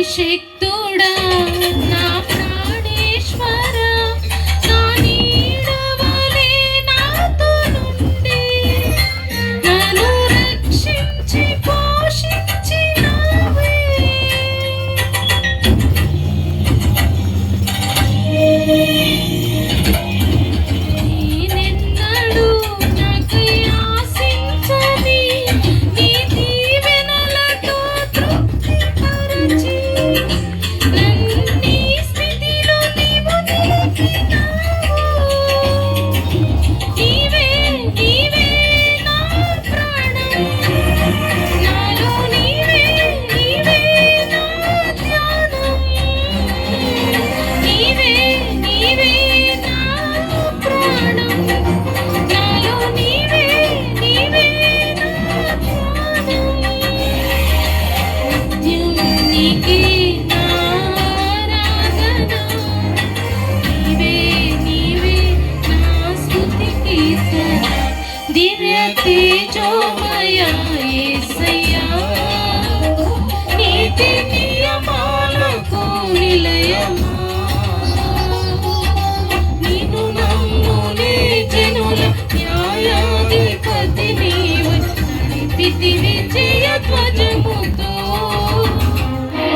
శక్తుడా నా ప్రాణేశ్వర నా నీడవలే నాతో నుండి నన్ను రక్షించి పోషించినావే. నేనెన్నడూ నాకై ఆశించని నీ దీవెనలతో తృప్తిపరచి నన్నీ స్థితిలో నీవు నిలిపినావు. నీవే నీవే నా ప్రాణం, నాలో నీవే నీవే నా ధ్యానం. నీవే నీవే నా ప్రాణం, నాలో నీవే నీవే నా ధ్యానం. నిత్యం నీకే నా ఆరాధన, నీవే నీవే నా స్తుతి కీర్తన. దివ్య తేజోమయ యేసయ్యా నీతి నియమాలకు నిలయమా. నిన్ను నమ్మునే జనుల న్యాయాధిపతి నీవు నడిపితివి జయ